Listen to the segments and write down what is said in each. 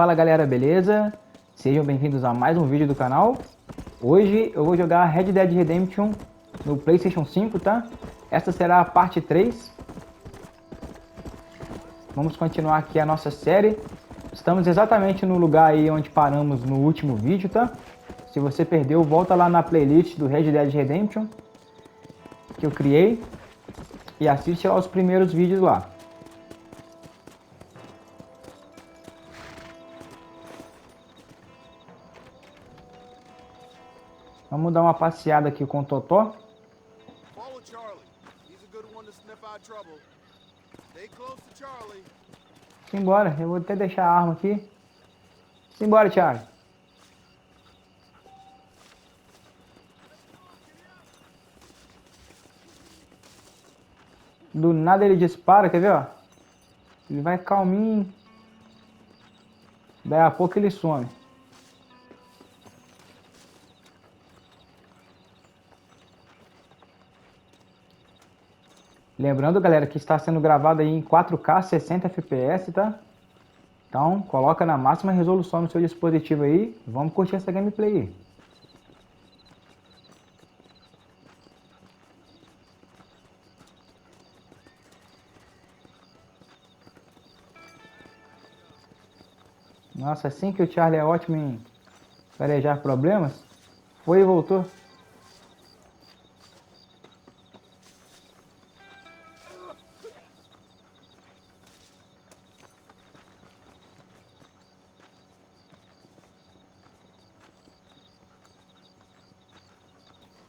Fala galera, beleza? Sejam bem-vindos a mais um vídeo do canal. Hoje eu vou jogar Red Dead Redemption no PlayStation 5, tá? Esta será a parte 3. Vamos continuar aqui a nossa série. Estamos exatamente no lugar aí onde paramos no último vídeo, tá? Se você perdeu, volta lá na playlist do Red Dead Redemption que eu criei e assiste aos primeiros vídeos lá. Vamos dar uma passeada aqui com o Totó. Simbora, eu vou até deixar a arma aqui. Simbora, Charlie. Do nada ele dispara, quer ver, ó? Ele vai calminho. Daí a pouco ele some. Lembrando, galera, que está sendo gravado aí em 4K 60 FPS, tá? Então, coloca na máxima resolução no seu dispositivo aí. Vamos curtir essa gameplay aí. Nossa, assim que o Charlie é ótimo em farejar problemas, foi e voltou.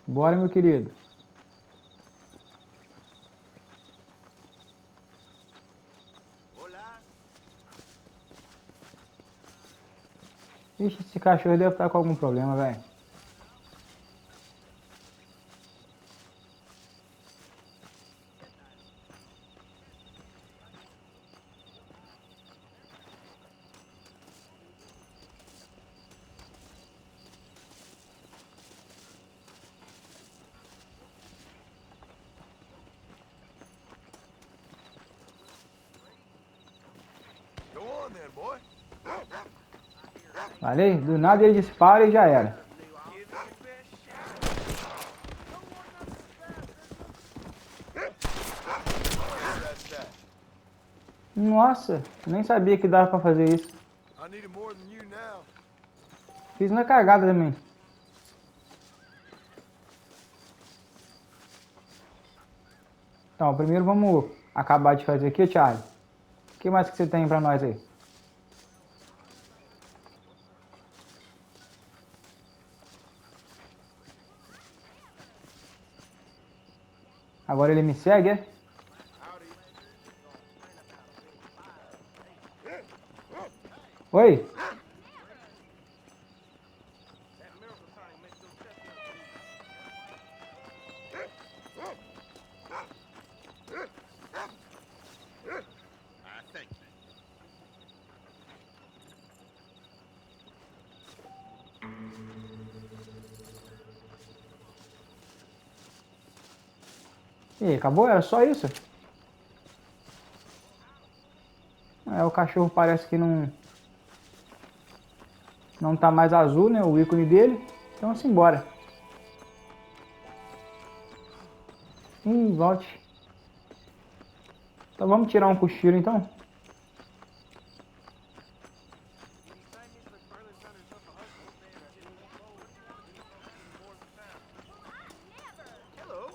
Bora, meu querido. Ixi, esse cachorro deve estar com algum problema, velho. Valeu? Do nada ele dispara e já era. Nossa, nem sabia que dava pra fazer isso. Fiz na cagada também. Então, primeiro vamos acabar de fazer aqui, Charlie. O que mais que você tem pra nós aí? Agora ele me segue, é? Oi? Ih, acabou? Era só isso? É, o cachorro parece que não tá mais azul, né? O ícone dele. Então, simbora. Volte. Então vamos tirar um cochilo então.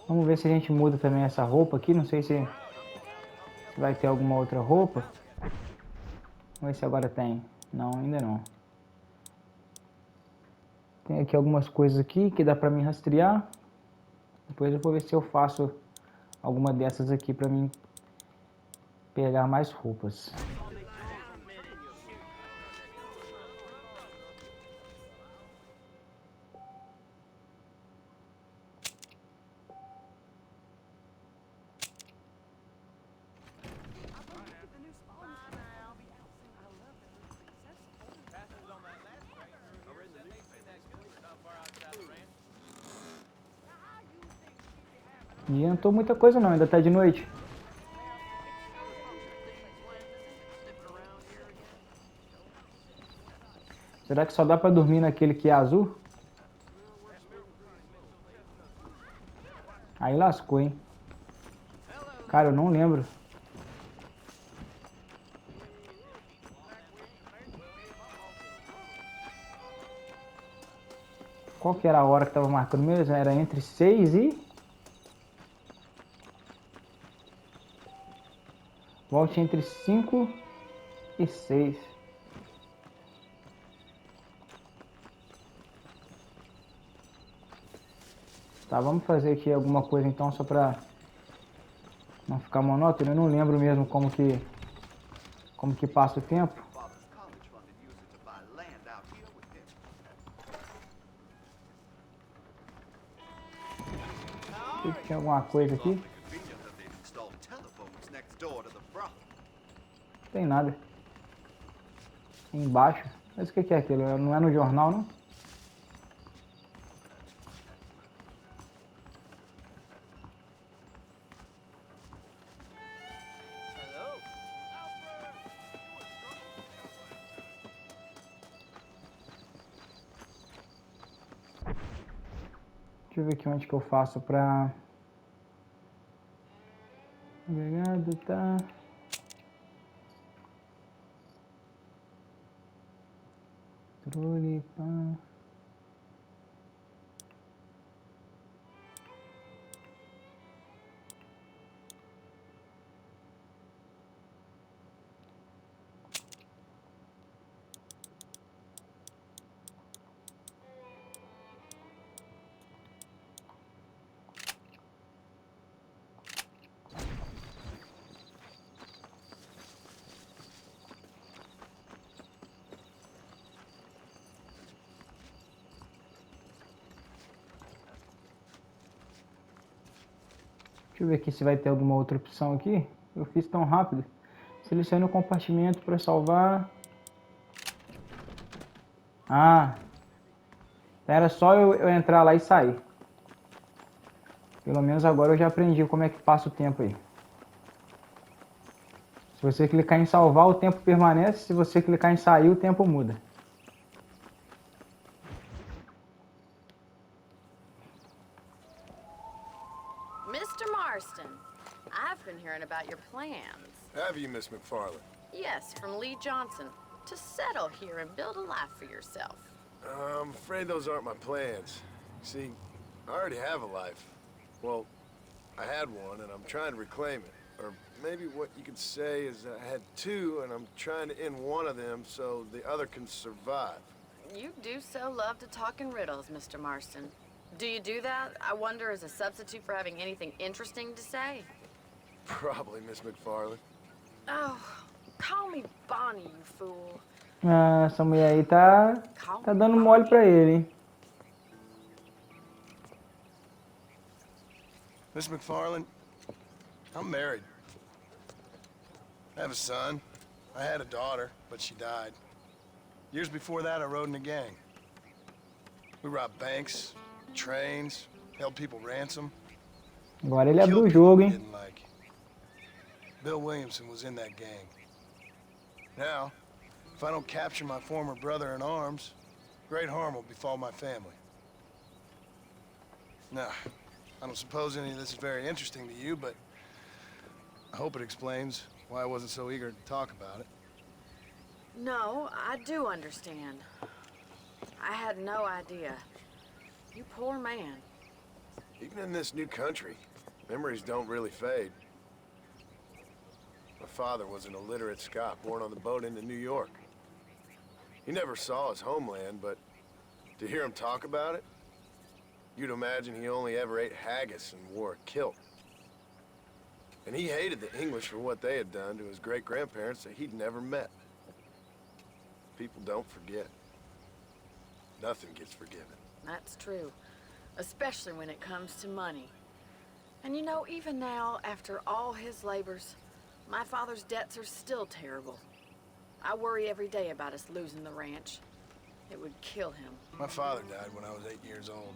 Vamos ver se a gente muda também essa roupa aqui. Não sei se vai ter alguma outra roupa. Vamos ver se agora tem. Não, ainda não. Tem aqui algumas coisas aqui que dá pra mim rastrear. Depois eu vou ver se eu faço alguma dessas aqui pra mim pegar mais roupas. E não adiantou muita coisa não, ainda tá de noite. Será que só dá pra dormir naquele que é azul? Aí lascou, hein? Cara, eu não lembro. Qual que era a hora que tava marcando mesmo? Era entre 6 e... Volte entre 5 e 6. Tá, vamos fazer aqui alguma coisa então, só pra não ficar monótono. Eu não lembro mesmo como que passa o tempo. Deixa eu ver se tinha alguma coisa aqui. Não tem nada. Embaixo. Mas o que é aquilo? Não é no jornal, não? Deixa eu ver aqui onde que eu faço pra... Obrigado, tá... Controle, pá... Deixa eu ver aqui se vai ter alguma outra opção aqui. Eu fiz tão rápido. Selecione o compartimento para salvar. Ah, era só eu entrar lá e sair. Pelo menos agora eu já aprendi como é que passa o tempo aí. Se você clicar em salvar, o tempo permanece. Se você clicar em sair, o tempo muda. Mr. Marston, I've been hearing about your plans. Have you, Miss McFarland? Yes, from Lee Johnson. To settle here and build a life for yourself. I'm afraid those aren't my plans. See, I already have a life. Well, I had one, and I'm trying to reclaim it. Or maybe what you could say is I had two, and I'm trying to end one of them so the other can survive. You do so love to talk in riddles, Mr. Marston. Do you do that, I wonder, as a substitute for having anything interesting to say? Probably, Miss McFarland. Oh, call me Bonnie, you fool. Ah, essa mulher aí tá dando mole pra ele, hein? Miss McFarland, I'm married. I have a son. I had a daughter, but she died. Years before that, I rode in a gang. We robbed banks, trains, held people ransom. Agora ele abriu o jogo, hein? Didn't like. Bill Williamson was in that gang. Now, if I don't capture my former brother in arms, great harm will befall my family. Now, I don't suppose any of this is very interesting to you, but I hope it explains why I wasn't so eager to talk about it. No, I do understand. I had no idea. You poor man. Even in this new country, memories don't really fade. My father was an illiterate Scot born on the boat into New York. He never saw his homeland, but to hear him talk about it, you'd imagine he only ever ate haggis and wore a kilt. And he hated the English for what they had done to his great-grandparents that he'd never met. People don't forget. Nothing gets forgiven. That's true. Especially when it comes to money. And you know, even now, after all his labors, my father's debts are still terrible. I worry every day about us losing the ranch. It would kill him. My father died when I was 8 years old.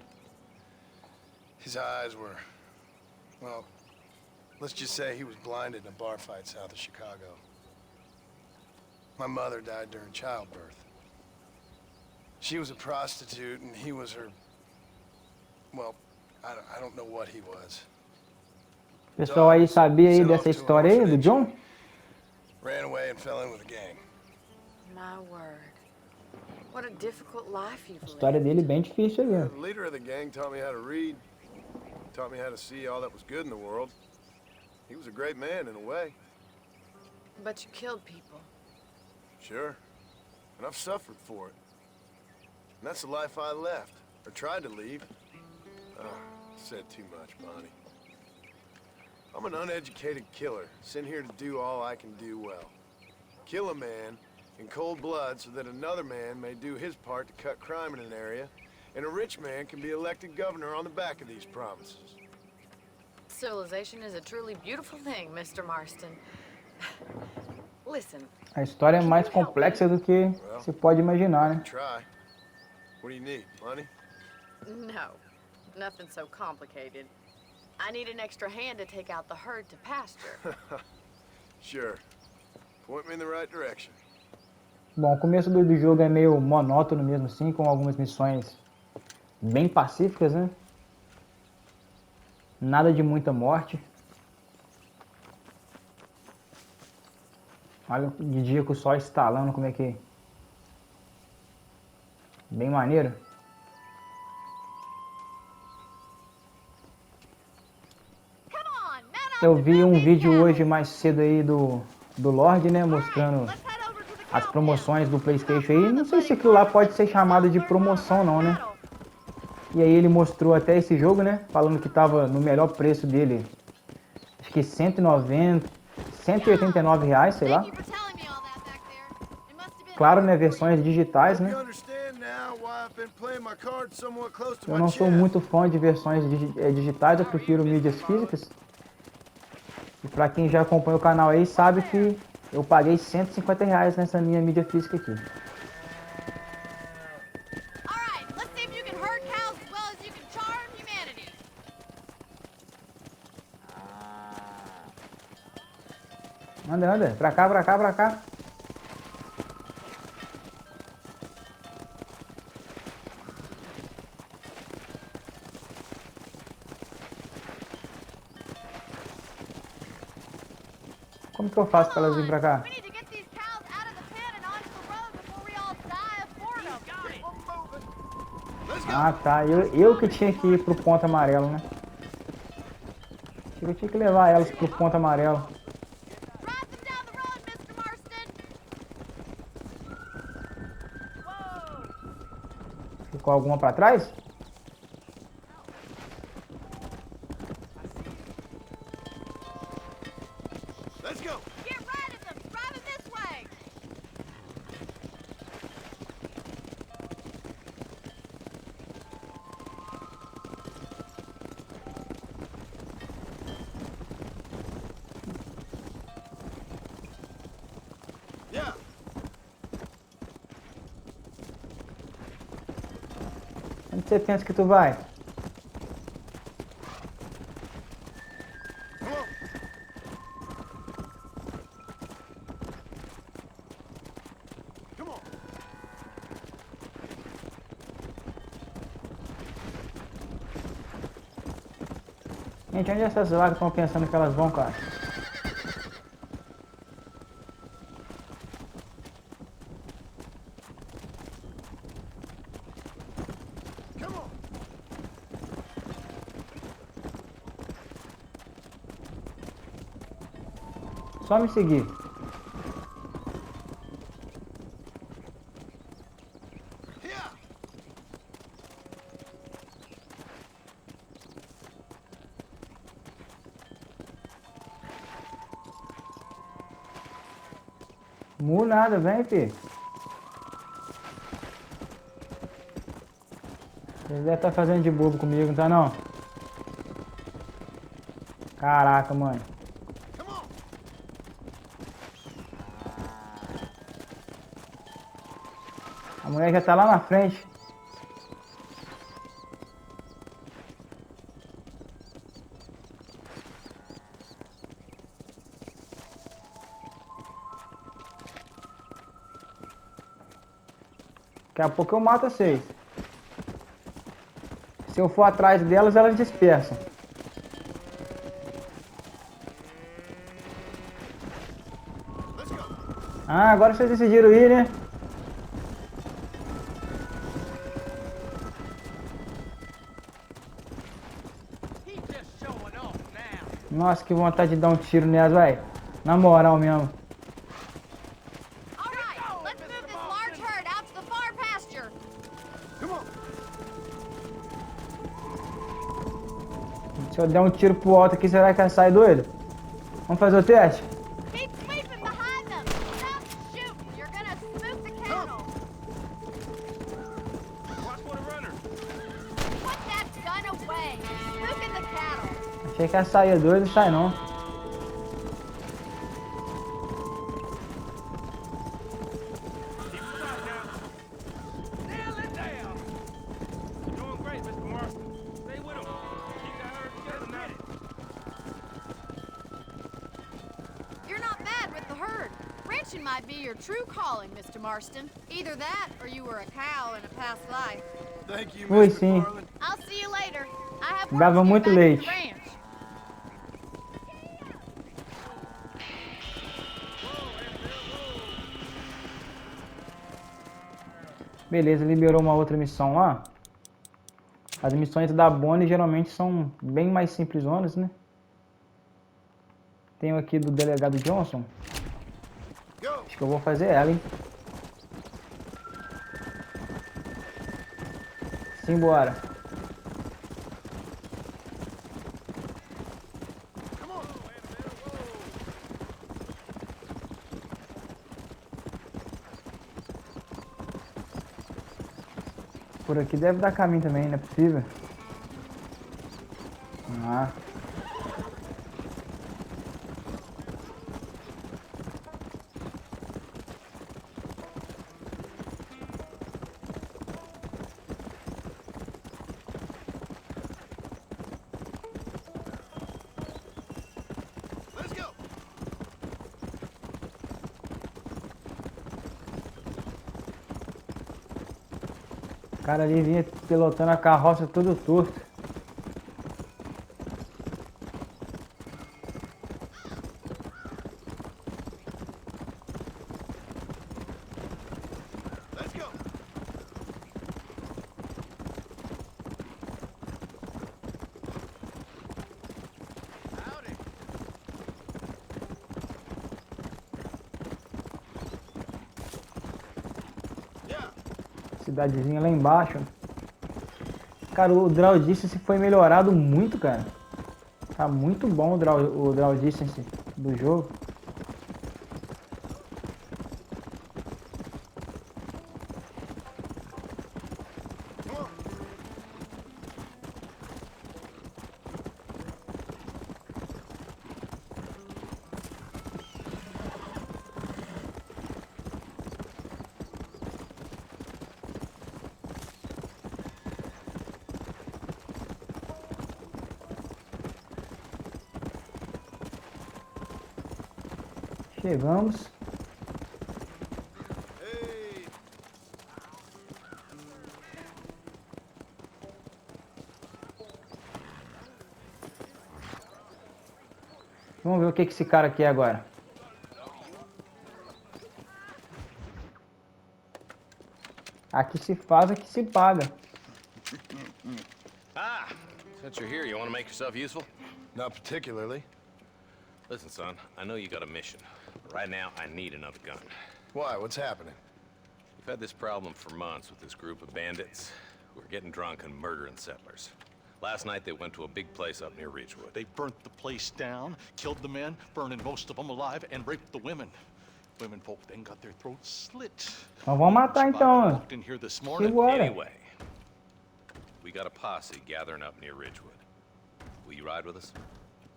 His eyes were, well, let's just say he was blinded in a bar fight south of Chicago. My mother died during childbirth. She was a prostitute and he was her... Well, I don't know what he was. Pessoal aí sabia aí dessa história aí do John? Ran away and fell in with a gang. My word. What a difficult life you've A lived. história dele bem difícil aí. The leader of the gang taught me how to read. Taught me how to see all that was good in the world. He was a great man in a way. But you killed people. Sure. And I've suffered for it. And that's the life I left. Or tried to leave. Said too much, Bonnie. I'm an uneducated killer, sent here to do all I can do well. Kill a man in cold blood so that another man may do his part to cut crime in an area, and a rich man can be elected governor on the back of these promises. Civilization is a truly beautiful thing, Mr. Marston. Listen. A história é mais complexa do que se pode imaginar, né? Try. What do you need? Money? No, nothing so complicated. I need an extra hand to take out the herd to pasture. Sure. Point me in the right direction. Bom, o começo do jogo é meio monótono mesmo assim, com algumas missões bem pacíficas, né? Nada de muita morte. Olha de dia com o sol estalando, como é que... Bem maneiro. Eu vi um vídeo hoje mais cedo aí do Lorde, né, mostrando as promoções do PlayStation aí. Não sei se aquilo lá pode ser chamado de promoção não, né? E aí ele mostrou até esse jogo, né, falando que tava no melhor preço dele. Acho que 190, 189 reais, sei lá. Claro, né, versões digitais, né? Eu não sou muito fã de versões digitais, eu prefiro mídias físicas. E pra quem já acompanha o canal aí, sabe que eu paguei 150 reais nessa minha mídia física aqui. Anda, anda. Pra cá, pra cá, pra cá. Como que eu faço pra elas virem pra cá? Ah, tá. Eu que tinha que ir pro ponto amarelo, né? Eu tinha que levar elas pro ponto amarelo. Ficou alguma pra trás? Onde você pensa que tu vai? Gente, onde essas vagas estão pensando que elas vão, cara? Só me seguir. Mu nada, vem, filho. Você deve estar fazendo de bobo comigo, não tá não? Caraca, mano. A mulher já tá lá na frente. Daqui a pouco eu mato vocês. Se eu for atrás delas, elas dispersam. Ah, agora vocês decidiram ir, né? Nossa, que vontade de dar um tiro nelas, velho. Na moral mesmo. All right, let's move this large herd out to the far pasture. Come on. Se eu der um tiro pro alto aqui, será que ela sai doido? Vamos fazer o teste? Keep sweeping behind them. Stop shooting. You're gonna spook the cattle. Watch for the runner. Put that gun away. Spooking the cattle. Achei que ela saía doido, não sai não. You're not bad with the herd. Ranching might be your true calling, Mr. Marston. Either that, or you were a cow in a past life. Thank you, Oi, Miss sim. McFarland. I'll see you later. I have work Dava to do muito back at the leite. ranch. Beleza, liberou uma outra missão lá. As missões da Bonnie geralmente são bem mais simplesonas, né? Tenho aqui do delegado Johnson. Go. Acho que eu vou fazer ela, hein? Simbora. Come on. Por aqui deve dar caminho também, não é possível? Ah. Let's go. O cara ali vinha pilotando a carroça todo torto. Let's go. Howdy. Yeah. Cidadezinha lá embaixo. Cara, o draw distance foi melhorado muito, cara. Tá muito bom o draw distance do jogo. Come on. Chegamos. Hey. Vamos ver o que esse cara quer agora. Aqui se faz, aqui se paga. Ah, since you're here, you want to make yourself useful? Not particularly. Listen, son, I know you got a mission, but right now I need another gun. Why? What's happening? We've had this problem for months with this group of bandits who are getting drunk and murdering settlers. Last night they went to a big place up near Ridgewood. They burnt the place down, killed the men, burning most of them alive, and raped the women. Women folk then got their throats slit. Então vamos matar então. Walked in here this morning. Simbora. Anyway, we got a posse gathering up near Ridgewood. Will you ride with us?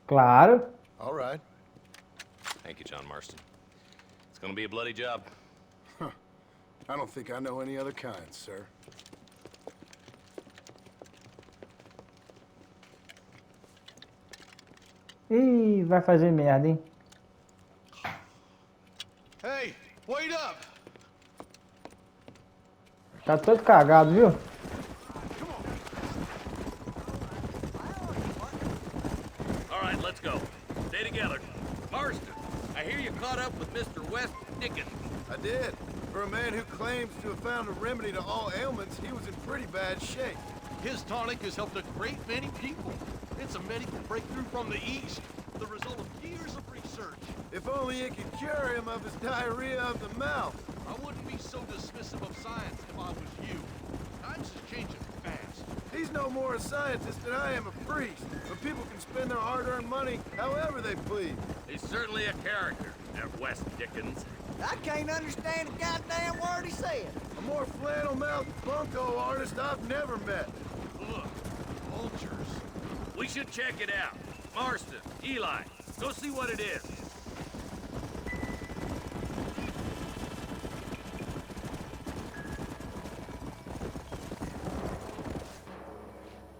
Claro. All right. Thank you, John Marston. It's gonna be a bloody job. I don't think I know any other kind, sir. Ih, vai fazer merda, hein? Hey, wait up! Tá todo cagado, viu? All right, let's go. Stay together. Marston, I hear you caught up with Mr. West Dickens. I did. For a man who claims to have found a remedy to all ailments, he was in pretty bad shape. His tonic has helped a great many people. It's a medical breakthrough from the East, the result of years of research. If only it could cure him of his diarrhea of the mouth. I wouldn't be so dismissive of science if I was you. Times is changing fast. He's no more a scientist than I am a priest, but people can spend their hard-earned money however they please. He's certainly a character, that West Dickens. I can't understand a goddamn word he said. A more flannel-mouthed bunko artist I've never met. Look, vultures. We should check it out. Marston, Eli, go see what it is.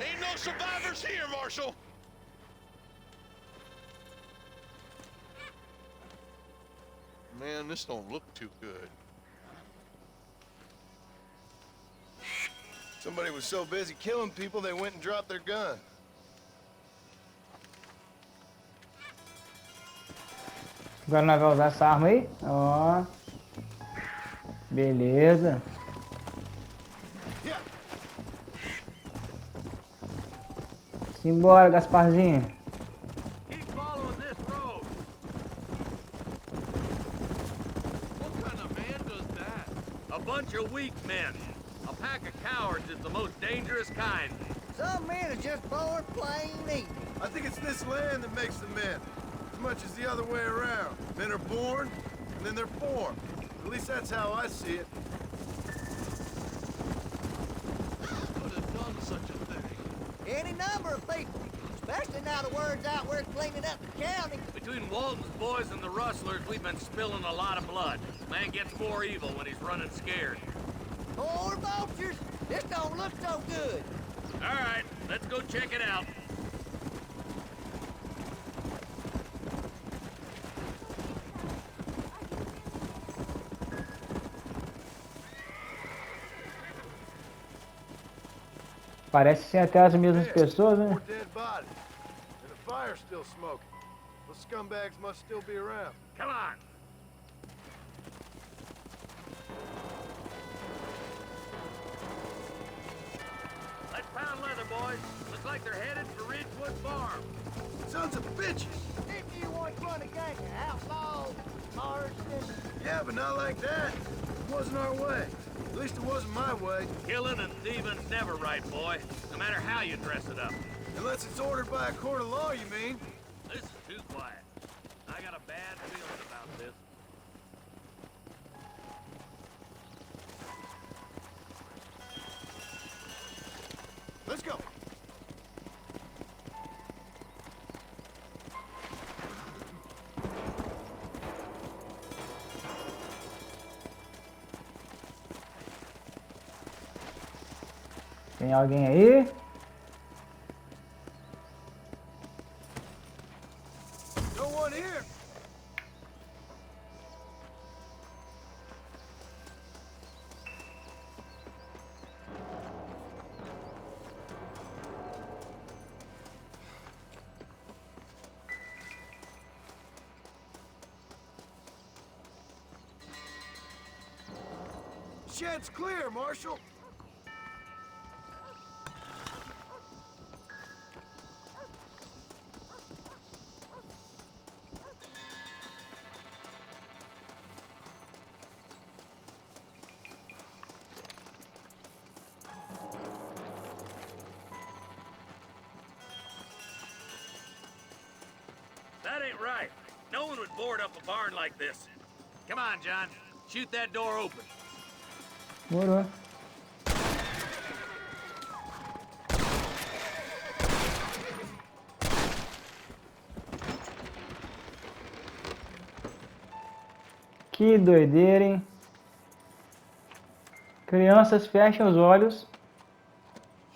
Ain't no survivors here, Marshal! Man, this don't look too good. Somebody was so busy killing people, they went and dropped their gun. Agora nós vamos usar essa arma aí. Ó. Beleza. Simbora, Gasparzinho. Keep following this road. What kind of man does that? A bunch of weak men. A pack of cowards is the most dangerous kind. Some men are just born plain evil. I think it's this land that makes the men, as much as the other way around. Men are born, and then they're formed. At least that's how I see it. Could have done such a thing. Any number of people, especially now the word's out we're cleaning up the county. Between Walton's boys and the rustlers, we've been spilling a lot of blood. Man gets more evil when he's running scared. Poor vultures, this don't look so good. All right, let's go check it out. Parece ser até as mesmas pessoas, né? More dead bodies, and the fire's still smoking. Those scumbags must still be around. Come on. Let's pound leather, boys. Looks like they're headed for Ridgewood Farm. Sons of bitches! If you want to run a gang of outlaws, Marston. Yeah, but not like that. It wasn't our way. At least it wasn't my way. Killing and thieving's never right, boy. No matter how you dress it up. Unless it's ordered by a court of law, you mean? This is too quiet. I got a bad feeling about this. Let's go. Tem alguém aí? No one here. Shed's clear, Marshal. That ain't right. No one would board up a barn like this. Come on, John. Shoot that door open. Morou. Que doideira, hein? Crianças, fechem os olhos.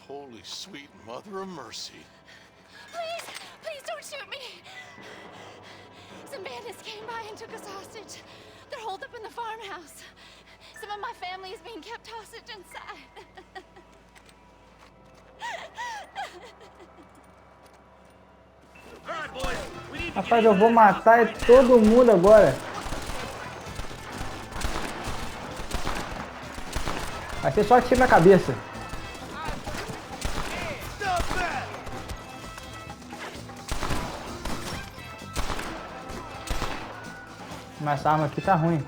Holy sweet mother of mercy. Please don't shoot me. Some bandits came by and took us hostage. They're holed up in the farmhouse. Some of of my family is being kept hostage inside. All right, boys. We need to Rapaz, eu vou matar todo mundo agora. Vai ser só tiro na cabeça. Mas essa arma aqui tá ruim.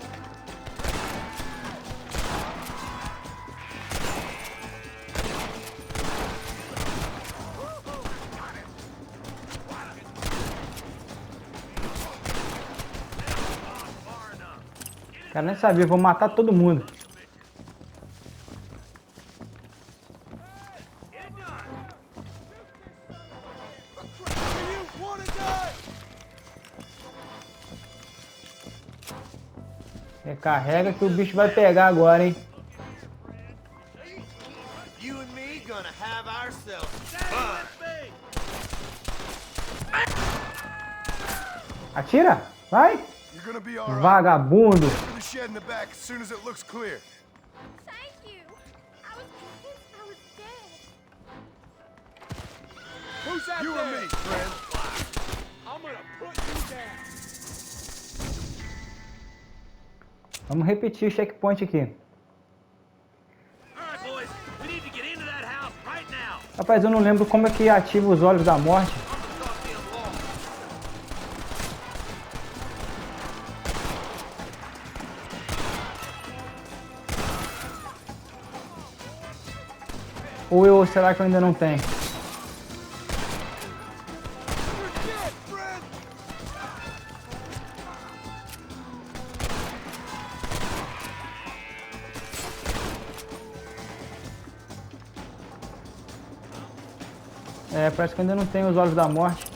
Quero nem saber, vou matar todo mundo. Recarrega que o bicho vai pegar agora, hein? You and me gonna have ourselves fun. Atira! Vai! You're gonna be all right. Vagabundo! Get to the shed in the back as soon as it looks clear. Thank you. I was convinced I was dead. Who's that you and me, friend. I'm gonna put you down. Vamos repetir o checkpoint aqui. All right, boys. We need to get into that house right now. Rapaz, eu não lembro como é que ativa os olhos da morte. Ou será que eu ainda não tenho? É, parece que eu ainda não tenho os olhos da morte.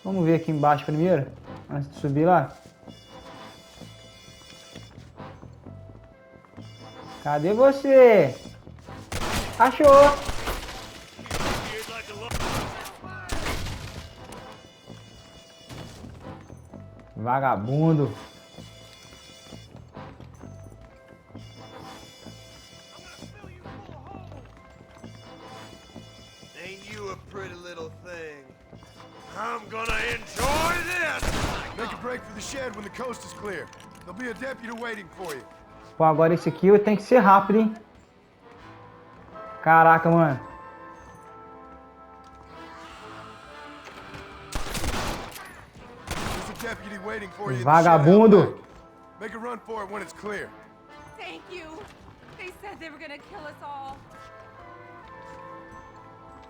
Vamos ver aqui embaixo primeiro, antes de subir lá. Cadê você? Achou! Vagabundo! Ain't you a pretty little thing? I'm gonna enjoy this! Make a break for the shed when the coast is clear. There'll be a deputy waiting for you. Pô, agora esse aqui eu tenho que ser rápido, hein? Caraca, mano. There's a deputy waiting for you. Vagabundo! Make a run for it when it's clear. Thank you. They said they were gonna kill us all.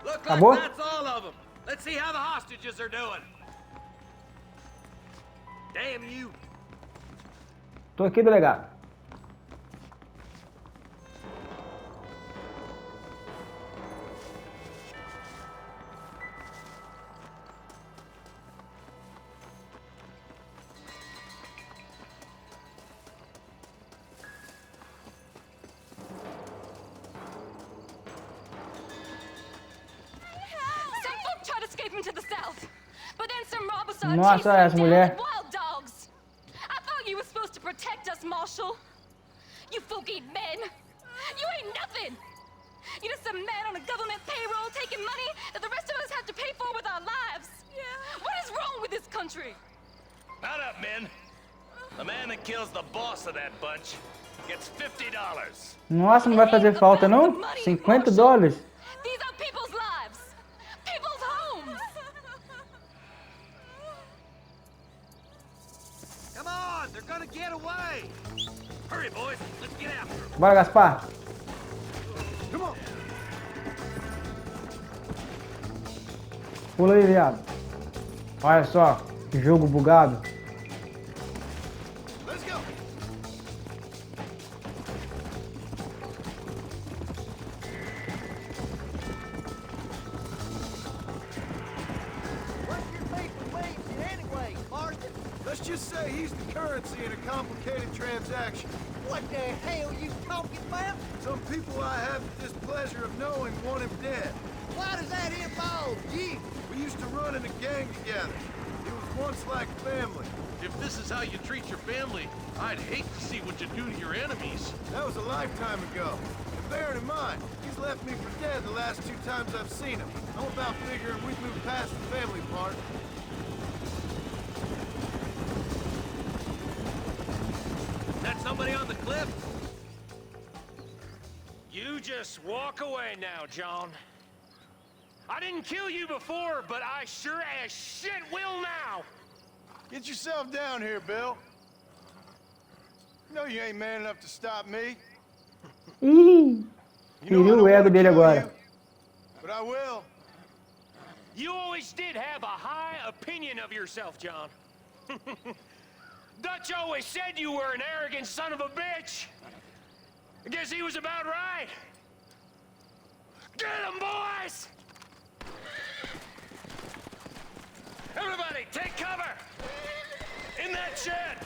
Look Acabou? like that's all of them. Let's see how the hostages are doing. Damn you. Tô aqui, delegado. Some folk tried escaping to the south, but then some robbers started Nossa, chasing them essa down mulher. like wild dogs. I thought you were supposed to protect us, Marshal. You folk ain't men. You ain't nothing. You're just a man on a government payroll taking money that the rest of us have to pay for with our lives. Yeah. What is wrong with this country? Not up, men. The man that kills the boss of that bunch gets $50. Nossa, não vai fazer falta, não? $50? These are people's lives. People's homes. Come on, they're gonna get away. Hurry, boys. Let's get after them. Bora, Gaspar. Come on. Pula aí, viado. Olha só, que jogo bugado. Let's go. What's your beef with waves anyway, Marston? Let's just say he's the currency in a complicated transaction. What the hell you talking about? Some people I have the displeasure of knowing want him dead. Why does that involve you? We used to run in a gang together. It was once like family. If this is how you treat your family, I'd hate to see what you do to your enemies. That was a lifetime ago. And bearing in mind, he's left me for dead the last 2 times I've seen him. I'm about figuring we've moved past the family part. That somebody on the cliff? You just walk away now, John. I didn't kill you before, but I sure as shit will now! Get yourself down here, Bill. You know you ain't man enough to stop me. Ih, You know I feriu o don't ego wanna dele kill agora. you, but I will. You always did have a high opinion of yourself, John. Dutch always said you were an arrogant son of a bitch. I guess he was about right. Get him, boys! Everybody, take cover! In that shed!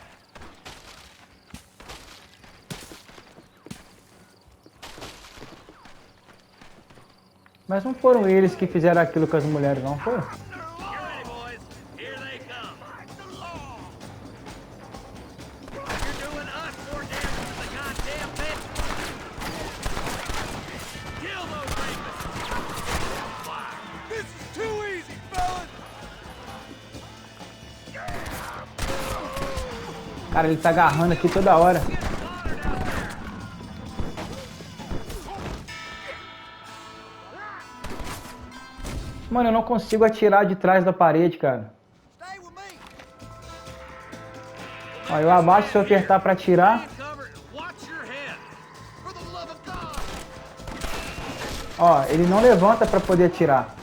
Mas não foram eles que fizeram aquilo com as mulheres, não foi? Get ready, boys. Here they come. You're doing us more damage than the goddamn bitch. Kill those rapists. Fire. This is too easy, fellas. Cara, ele tá agarrando aqui toda hora. Mano, eu não consigo atirar de trás da parede, cara. Stay with me. Ó, eu abaixo se eu apertar pra atirar. Cover. Watch your head. For the love of God. Ó, ele não levanta pra poder atirar.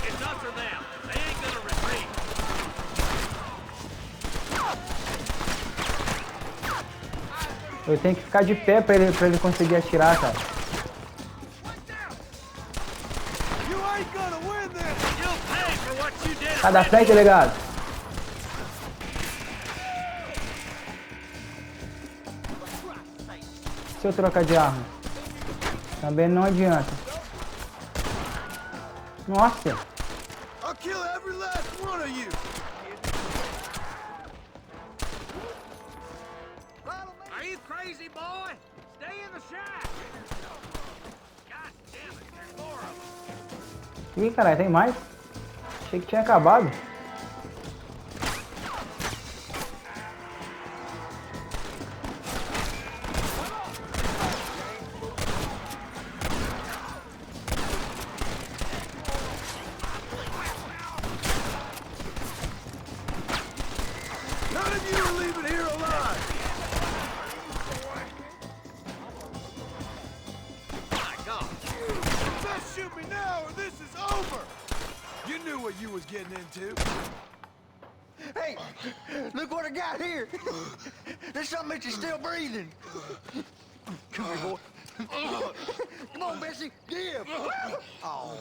It's us or them. They ain't gonna retreat. Eu tenho que ficar de pé pra ele conseguir atirar, cara. You ain't gonna win this. You'll pay for what you did. Sai da frente, delegado. Se eu trocar de arma. Também não adianta. Nossa. I'll kill every last one of you. Are you crazy, boy? Stay in the shack. God damn it, there's more of them. Ih, caralho, tem mais? Achei que tinha acabado. None of you are leaving here alive. My God. Best shoot me now or this is over. You knew what you was getting into. Hey, look what I got here. There's something that you're still breathing. Come here, boy. Come on, Bessie, give. Oh.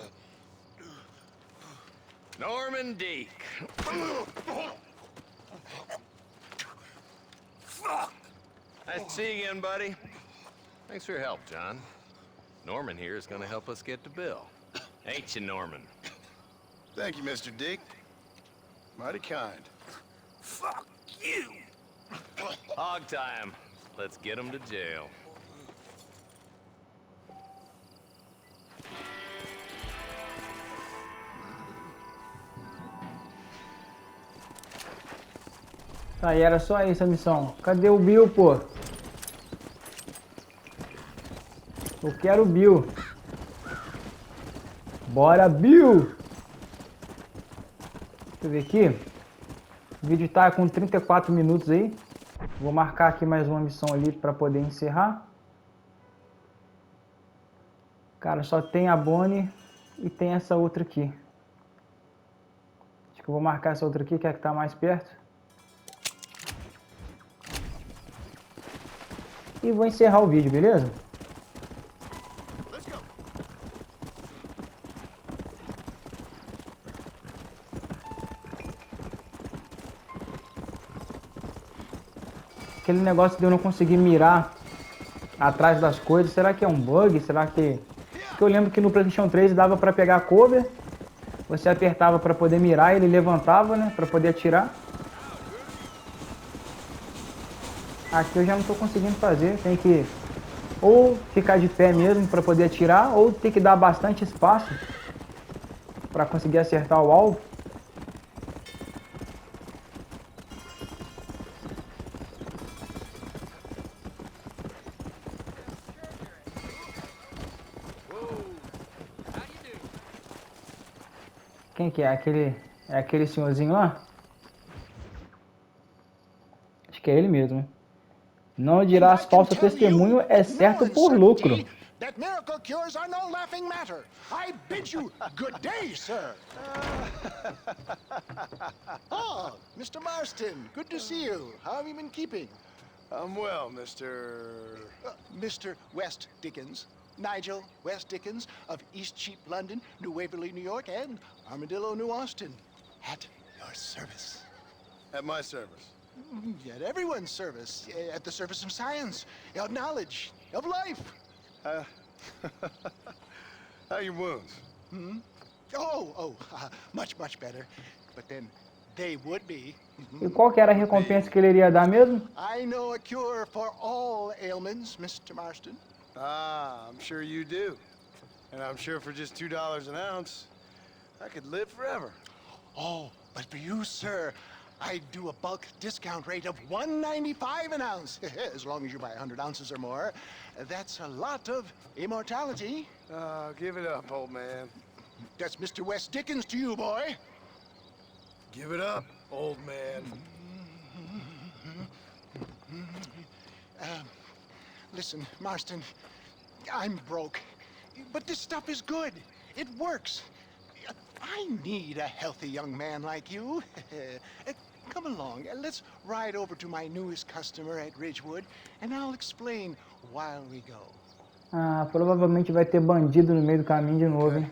Norman Deek. Nice to see you again, buddy. Thanks for your help, John. Norman here is gonna help us get to Bill. Ain't you, Norman? Thank you, Mr. Dick. Mighty kind. Fuck you. Hog time. Let's get him to jail. Tá, e era só isso a missão. Cadê o Bill, pô? Eu quero o Bill. Bora, Bill! Deixa eu ver aqui. O vídeo tá com 34 minutos aí. Vou marcar aqui mais uma missão ali para poder encerrar. Cara, só tem a Bonnie e tem essa outra aqui. Acho que eu vou marcar essa outra aqui, que é a que tá mais perto. E vou encerrar o vídeo, beleza? Aquele negócio de eu não conseguir mirar atrás das coisas, será que é um bug? Será que... Porque eu lembro que no PlayStation 3 dava pra pegar cover, você apertava pra poder mirar, ele levantava, né, pra poder atirar. Aqui eu já não tô conseguindo fazer, tem que ou ficar de pé mesmo pra poder atirar, ou tem que dar bastante espaço pra conseguir acertar o alvo. Quem que é? É aquele senhorzinho lá? Acho que é ele mesmo. Não dirás falso testemunho, exceto por lucro. That miracle cures are no laughing matter. I bid you good day, sir. Oh, Mr. Marston, good to see you. How have you been keeping? I'm well, Mr. Mr. West Dickens. Nigel West Dickens of East Cheap, London, New Waverly, New York, and Armadillo, New Austin. At your service. At my service. At everyone's service. At the service of science, of knowledge, of life. How are your wounds? Much, much better. But then they would be. E qual que era a recompensa que ele iria dar mesmo? I know a cure for all ailments, Mr. Marston. Ah, I'm sure you do. And I'm sure for just $2 an ounce, I could live forever. Oh, but for you, sir, I do a bulk discount rate of $1.95 an ounce. As long as you buy 100 ounces or more. That's a lot of immortality. Give it up, old man. That's Mr. West Dickens to you, boy. Give it up, old man. Listen, Marston, I'm broke, but this stuff is good. It works. I need a healthy young man like you. Come along, let's ride over to my newest customer at Ridgewood, and I'll explain while we go. Ah, provavelmente vai ter bandido no meio do caminho de novo, hein?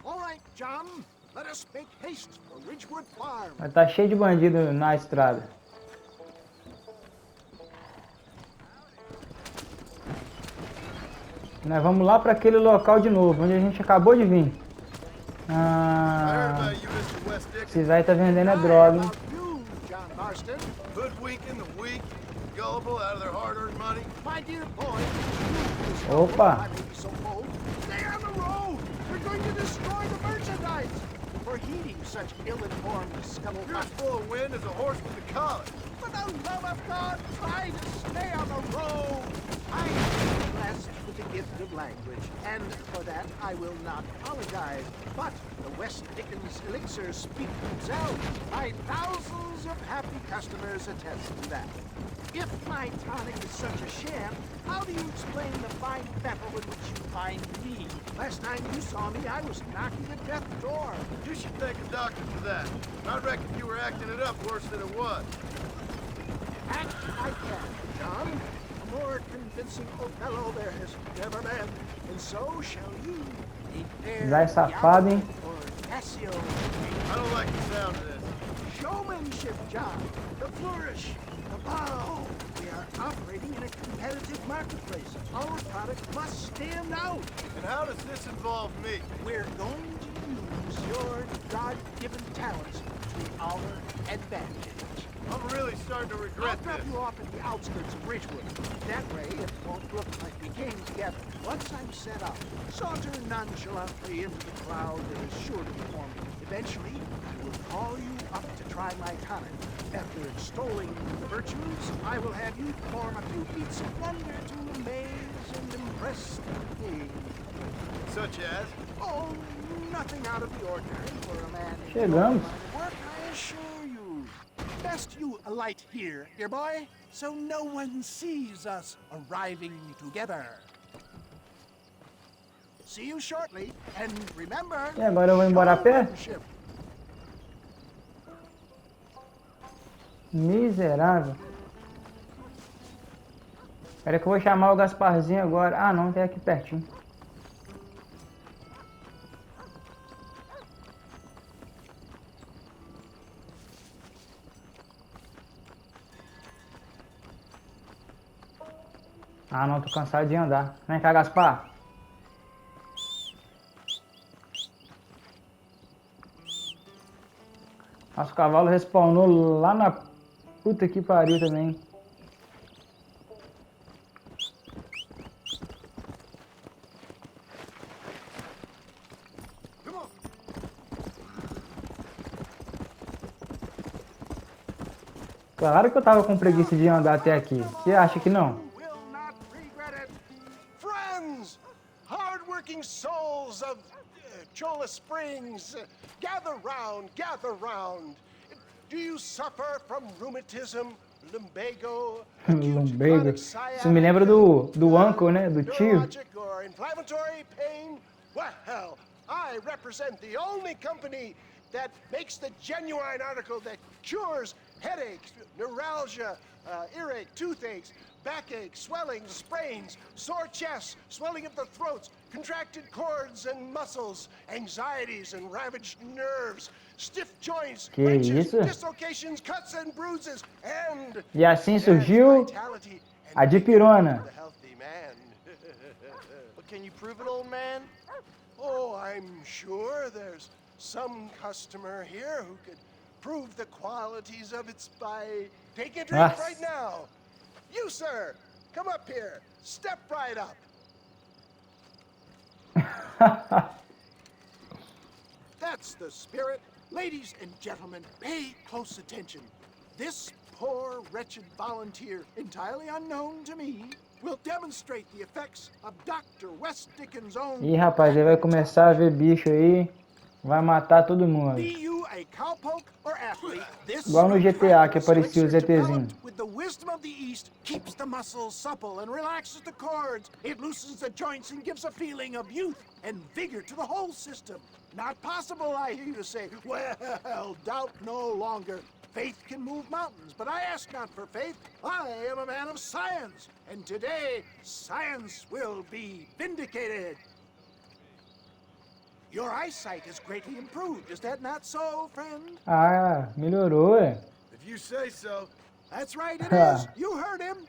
All right, John, let us make haste for Ridgewood Farm. Vai estar cheio de bandido na estrada. Nós vamos lá para aquele local de novo, onde a gente acabou de vir. Ah, esses aí tá vendendo é droga, hein? Opa! For heeding such ill-informed scuttlebutt. You're as full of wind as a horse with a collar. For the love of God, try to stay on the road. I am blessed with the gift of language, and for that I will not apologize. But the West Dickens elixirs speak for themselves. My thousands of happy customers attest to that. If my tonic is such a sham, how do you explain the fine pepper with which you find me? Last time you saw me, I was knocking at death's door. You should thank a doctor for that. I reckon you were acting it up worse than it was. Act I can, John. A more convincing Othello there has never been. And so shall you. Vai safado, hein? Or Cassio. I don't like the sound of this. Showmanship, John. The flourish. The bow. We are operating in a competitive marketplace. Our product must stand out. And how does this involve me? We're going to use your God-given talents to our advantage. I'm really starting to regret I'll drop this. you off at the outskirts of Ridgewood. That way, it won't look like we came together. Once I'm set up, saunter nonchalantly into the crowd that is sure to be forming. Eventually, I will call you up to try my tonic. After extolling the virtues, I will have you perform a few feats of wonder to amaze and impress the king. Such as? Oh, nothing out of the ordinary for a man in Chegamos. your line of work, I assure you. Best you alight here, dear boy, so no one sees us arriving together. See you shortly, and remember... E agora eu vou embora a pé? Miserável. Espera que eu vou chamar o Gasparzinho agora. Ah, não, tem aqui pertinho. Ah, não, tô cansado de andar. Vem cá, Gaspar. Nosso cavalo respawnou lá na puta que pariu também. Claro que eu tava com preguiça de andar até aqui. Você acha que não? Friends, hard-working souls of Chola Springs, gather round, gather round. Do you suffer from rheumatism, lumbago, Lumbago. Isso me lembra do uncle, né? Do tio. neurologic or inflammatory pain? Well, I represent the only company that makes the genuine article that cures headaches, neuralgia, earache, toothaches, backache, swelling, sprains, sore chests, swelling of the throats, contracted cords and muscles, anxieties and ravaged nerves, stiff joints, wrenches, dislocations, cuts and bruises, and E assim surgiu a dipirona. But can you prove it, old man? Oh, I'm sure there's some customer here who could prove the qualities of it by taking a drink right now. You, sir, come up here. Step right up. That's the spirit. Ladies and gentlemen, pay close attention. This poor, wretched volunteer, entirely unknown to me, will demonstrate the effects of Dr. West Dickens' own... Ih, rapaz, ele vai começar a ver bicho aí. Vai matar todo mundo. Igual no GTA que aparecia o ZTzinho. With the wisdom of the East, keeps the muscles supple and relaxes the cords. It loosens the joints and gives a feeling of youth and vigor to the whole system. Not possible, I hear you say. Well, doubt no longer. Faith can move mountains, but I ask not for faith. I am a man of science, and today, science will be vindicated. Your eyesight has greatly improved. Is that not so, friend? Ah, melhorou, é. If you say so. That's right, it is. You heard him.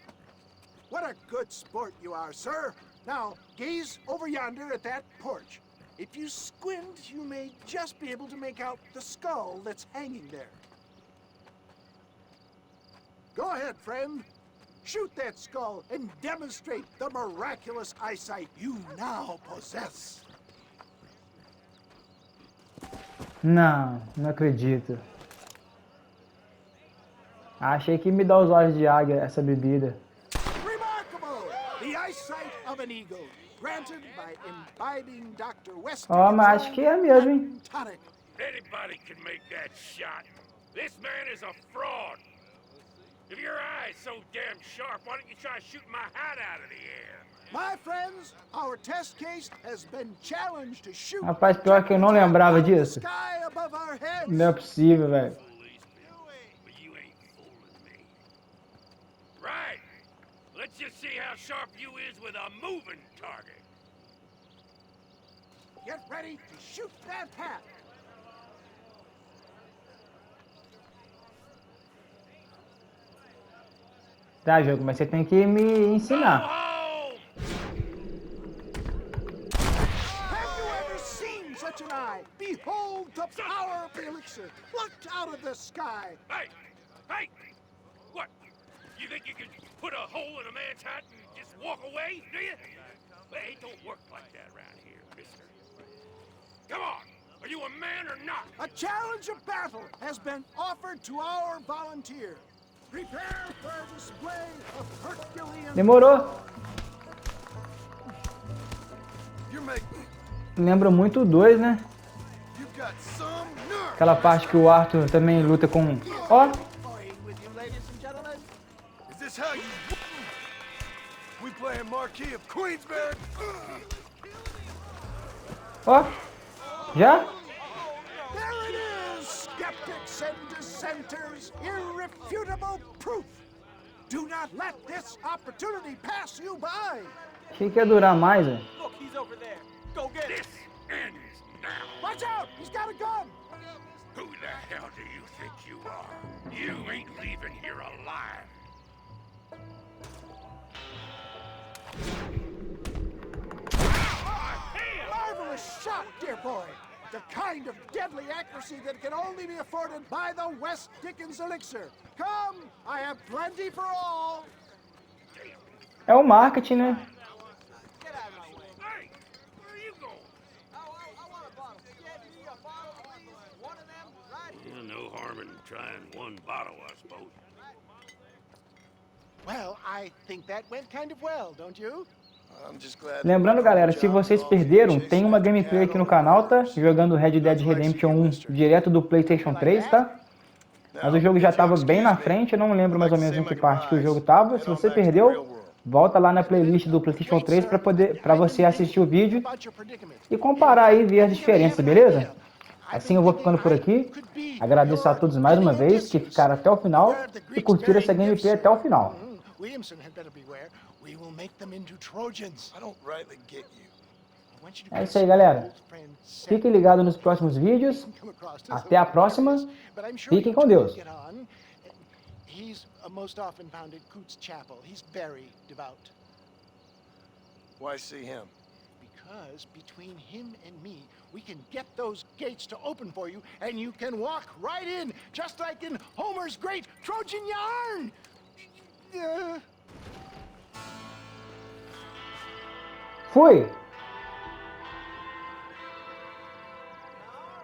What a good sport you are, sir. Now, gaze over yonder at that porch. If you squint, you may just be able to make out the skull that's hanging there. Go ahead, friend. Shoot that skull and demonstrate the miraculous eyesight you now possess. Não, não acredito. Achei que me dá os olhos de águia essa bebida. Remarkable! The eyesight of an eagle, granted by imbibing Dr. West. Ó, mas acho que é mesmo, hein? Anybody can make that shot. This man is a fraud. If your eye's so damn sharp, why don't you try shooting my hat out of the air? My friends, our test case has been challenged to shoot. Rapaz, pior que eu não lembrava disso. Não é possível, velho. Right. Let's just see how sharp you is with a moving target. Get ready to shoot that hat. Tá, jogo, mas você tem que me ensinar. Have you ever seen such an eye? Behold the power of the elixir, plucked out of the sky. Hey! Hey! What? You think you can put a hole in a man's hat and just walk away, do you? Well, it don't work like that around here, mister. Come on! Are you a man or not? A challenge of battle has been offered to our volunteer. Prepare for a display of Herculean... Demorou. Lembra muito o 2, né? Aquela parte que o Arthur também luta com... Ó! Ó! Já? There it is, skeptics and dissenters, irrefutable proof. Do not let this opportunity pass you by. Achei que ia durar mais, velho. Look, he's over there. Go get him. This ends now. Watch out! He's got a gun! Who the hell do you think you are? You ain't leaving here alive. dear boy. The kind of deadly accuracy that can only be afforded by the West Dickens elixir. Come, I have plenty for all. É o marketing, né? Get out of my way. Hey, where are you going? I want a bottle. Yeah, give me a bottle, please. One of them, right? Yeah, no harm in trying one bottle, I suppose. Well, I think that went kind of well, don't you? I'm just glad Lembrando, galera, se vocês perderam, tem uma gameplay aqui no canal, tá? Jogando Red Dead Redemption 1 direto do PlayStation 3, tá? Mas o jogo já estava bem na frente, eu não lembro mais ou menos em que parte que o jogo estava. Se você perdeu, volta lá na playlist do PlayStation 3 para você assistir o vídeo e comparar aí e ver as diferenças, beleza? Assim eu vou ficando por aqui. Agradeço a todos mais uma vez que ficaram até o final e curtiram essa gameplay até o final. Williamson had better beware. We will make them into Trojans. I don't rightly get you. É isso aí, galera. Fiquem ligados nos próximos vídeos. Até a próxima. Fiquem com Deus. He's most often found at Coots Chapel. He's very devout. Why see him? Because between him and me, we can get those gates to open for you, and you can walk right in, just like in Homer's great Trojan yarn. Fui!